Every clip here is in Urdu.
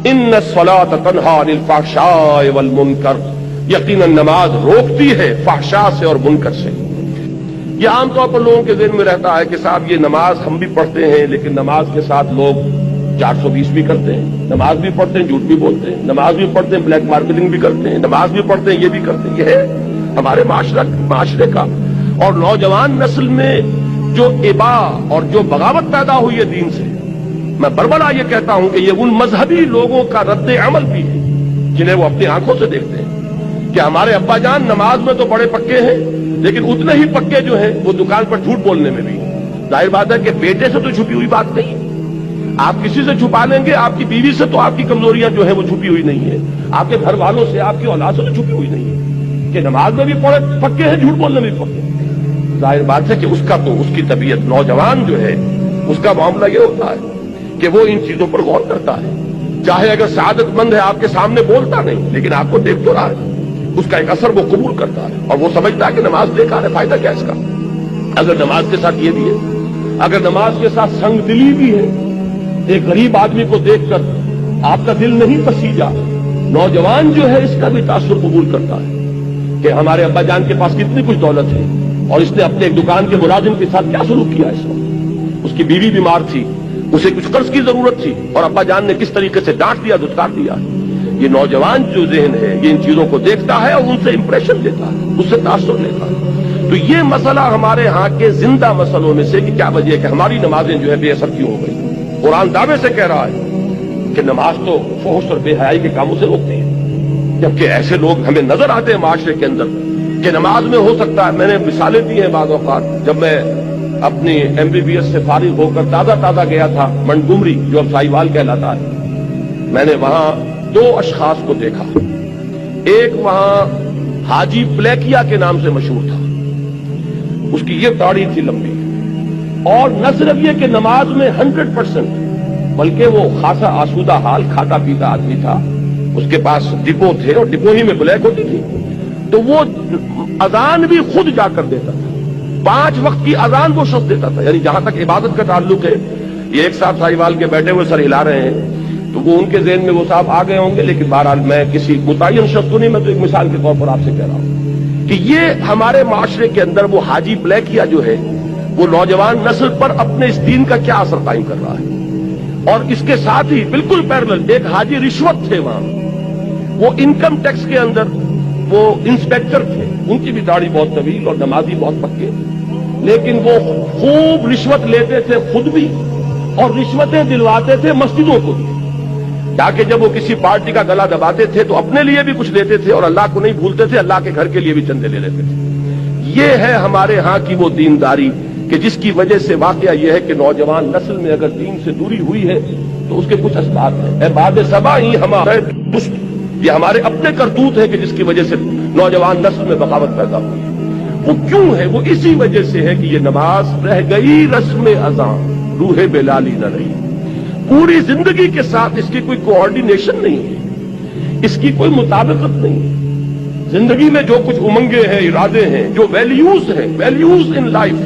ان الصلاۃ تنہی عن الفحشاء والمنکر، یقیناً نماز روکتی ہے فحشاء سے اور منکر سے۔ یہ عام طور پر لوگوں کے ذہن میں رہتا ہے کہ صاحب یہ نماز ہم بھی پڑھتے ہیں، لیکن نماز کے ساتھ لوگ 420 بھی کرتے ہیں، نماز بھی پڑھتے ہیں جھوٹ بھی بولتے ہیں، نماز بھی پڑھتے ہیں بلیک مارکیٹنگ بھی کرتے ہیں، نماز بھی پڑھتے ہیں یہ بھی کرتے ہیں۔ یہ ہے ہمارے معاشرے کا اور نوجوان نسل میں جو ابا اور جو بغاوت پیدا ہوئی ہے دین سے، میں بربلا یہ کہتا ہوں کہ یہ ان مذہبی لوگوں کا رد عمل بھی ہے جنہیں وہ اپنی آنکھوں سے دیکھتے ہیں کہ ہمارے ابا جان نماز میں تو بڑے پکے ہیں، لیکن اتنے ہی پکے جو ہیں وہ دکان پر جھوٹ بولنے میں بھی۔ ظاہر بات ہے کہ بیٹے سے تو چھپی ہوئی بات نہیں، آپ کسی سے چھپا لیں گے، آپ کی بیوی سے تو آپ کی کمزوریاں جو ہیں وہ چھپی ہوئی نہیں ہے، آپ کے گھر والوں سے، آپ کی اولاد سے تو چھپی ہوئی نہیں ہے کہ نماز میں بھی پکے ہیں، جھوٹ بولنے میں بھی پکے ہیں۔ ظاہر بات ہے کہ اس کی طبیعت، نوجوان جو ہے اس کا معاملہ یہ ہوتا ہے کہ وہ ان چیزوں پر غور کرتا ہے، چاہے اگر سعادت مند ہے آپ کے سامنے بولتا نہیں لیکن آپ کو دیکھ تو رہا ہے، اس کا ایک اثر وہ قبول کرتا ہے اور وہ سمجھتا ہے کہ نماز بیکار ہے، فائدہ کیا اس کا؟ اگر نماز کے ساتھ یہ بھی ہے، اگر نماز کے ساتھ سنگ دلی بھی ہے، ایک غریب آدمی کو دیکھ کر آپ کا دل نہیں پسیجا، نوجوان جو ہے اس کا بھی تاثر قبول کرتا ہے کہ ہمارے ابا جان کے پاس کتنی کچھ دولت ہے اور اس نے اپنے ایک دکان کے ملازم کے ساتھ کیا سلوک کیا اس وقت، اس کی بیوی بیمار تھی، اسے کچھ قرض کی ضرورت تھی اور ابا جان نے کس طریقے سے ڈانٹ دیا، دھتکار دیا۔ یہ نوجوان جو ذہن ہے یہ ان چیزوں کو دیکھتا ہے اور ان سے امپریشن لیتا ہے، اس سے تاثر لیتا ہے۔ تو یہ مسئلہ ہمارے ہاں کے زندہ مسئلوں میں سے کہ کیا وجہ ہے کہ ہماری نمازیں جو ہے بے اثر کیوں ہو گئی۔ قرآن دعوے سے کہہ رہا ہے کہ نماز تو فحش اور بے حیائی کے کاموں سے روکتی ہے، جبکہ ایسے لوگ ہمیں نظر آتے ہیں معاشرے کے اندر کہ نماز میں ہو سکتا ہے، میں نے مثالیں دی ہیں بعض اوقات، جب میں اپنی MBBS سے فارغ ہو کر تازہ گیا تھا منٹگمری جو اب ساہیوال کہلاتا ہے، میں نے وہاں 2 اشخاص کو دیکھا، ایک وہاں حاجی پلیکیا کے نام سے مشہور تھا، اس کی یہ داڑھی تھی لمبی، اور نہ صرف یہ کہ نماز میں 100% بلکہ وہ خاصا آسودہ حال کھاتا پیتا آدمی تھا، اس کے پاس ڈپو تھے اور ڈپو ہی میں بلیک ہوتی تھی، تو وہ اذان بھی خود جا کر دیتا تھا، 5 وقت کی اذان وہ شخص دیتا تھا۔ یعنی جہاں تک عبادت کا تعلق ہے، یہ ایک صاحب ساہیوال کے بیٹھے ہوئے سر ہلا رہے ہیں تو وہ ان کے ذہن میں وہ صاحب آ گئے ہوں گے، لیکن بہرحال میں کسی متعین شخص کو نہیں، میں تو ایک مثال کے طور پر آپ سے کہہ رہا ہوں کہ یہ ہمارے معاشرے کے اندر وہ حاجی بلیکیا جو ہے وہ نوجوان نسل پر اپنے اس دین کا کیا اثر قائم کر رہا ہے۔ اور اس کے ساتھ ہی بالکل پیرلل ایک حاجی رشوت تھے، وہاں وہ انکم ٹیکس کے اندر وہ انسپیکٹر تھے، ان کی بھی داڑھی بہت طویل اور نمازی بہت پکے، لیکن وہ خوب رشوت لیتے تھے خود بھی اور رشوتیں دلواتے تھے مسجدوں کو بھی، تاکہ جب وہ کسی پارٹی کا گلا دباتے تھے تو اپنے لیے بھی کچھ لیتے تھے اور اللہ کو نہیں بھولتے تھے، اللہ کے گھر کے لیے بھی چندے لے لیتے تھے۔ یہ ہے ہمارے ہاں کی وہ دینداری کہ جس کی وجہ سے واقعہ یہ ہے کہ نوجوان نسل میں اگر دین سے دوری ہوئی ہے تو اس کے کچھ اسباب ہیں۔ اے باد صبا ہی ہمارے دست، یہ ہمارے اپنے کرتوت ہے کہ جس کی وجہ سے نوجوان نسل میں بغاوت پیدا ہوئی ہے۔ وہ کیوں ہے؟ وہ اسی وجہ سے ہے کہ یہ نماز رہ گئی رسم اذان، روح بلالی نہ رہی، پوری زندگی کے ساتھ اس کی کوئی کوآرڈینیشن نہیں ہے، اس کی کوئی مطابقت نہیں ہے۔ زندگی میں جو کچھ امنگیں ہیں، ارادے ہیں، جو ویلیوز ہیں، ویلیوز ان لائف،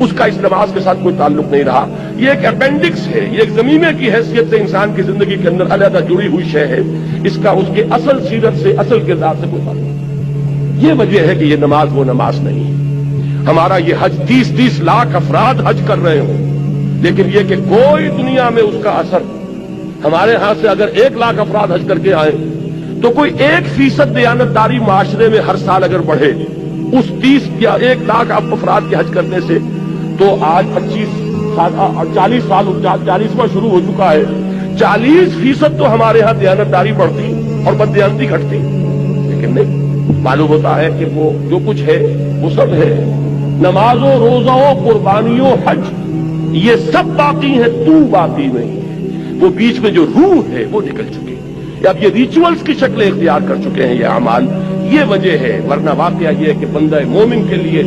اس کا اس نماز کے ساتھ کوئی تعلق نہیں رہا۔ یہ ایک اپینڈکس ہے، یہ ایک زمینہ کی حیثیت سے انسان کی زندگی کے اندر علیحدہ جڑی ہوئی شے ہے، اس کا اس کے اصل سیرت سے، اصل کردار سے کوئی تعلق نہیں۔ یہ وجہ ہے کہ یہ نماز وہ نماز نہیں ہے۔ ہمارا یہ حج 30 لاکھ افراد حج کر رہے ہوں، لیکن یہ کہ کوئی دنیا میں اس کا اثر، ہمارے ہاں سے اگر 1 لاکھ افراد حج کر کے آئیں تو کوئی 1% دیانتداری معاشرے میں ہر سال اگر بڑھے اس 30 یا 1 لاکھ افراد کے حج کرنے سے، تو آج 40 سال 40واں شروع ہو چکا ہے، 40% تو ہمارے ہاں دیانتداری بڑھتی اور بددیانتی گھٹتی، لیکن نہیں، معلوم ہوتا ہے کہ وہ جو کچھ ہے وہ سب ہے، نماز و روزہ و قربانی و حج یہ سب باقی ہیں، تو باقی نہیں ہے۔ وہ بیچ میں جو روح ہے وہ نکل چکی ہے، اب یہ ریچولز کی شکلیں اختیار کر چکے ہیں یہ اعمال۔ یہ وجہ ہے، ورنہ واقعہ یہ ہے کہ بندہ مومن کے لیے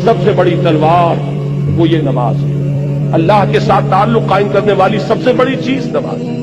سب سے بڑی تلوار وہ یہ نماز ہے، اللہ کے ساتھ تعلق قائم کرنے والی سب سے بڑی چیز نماز ہے۔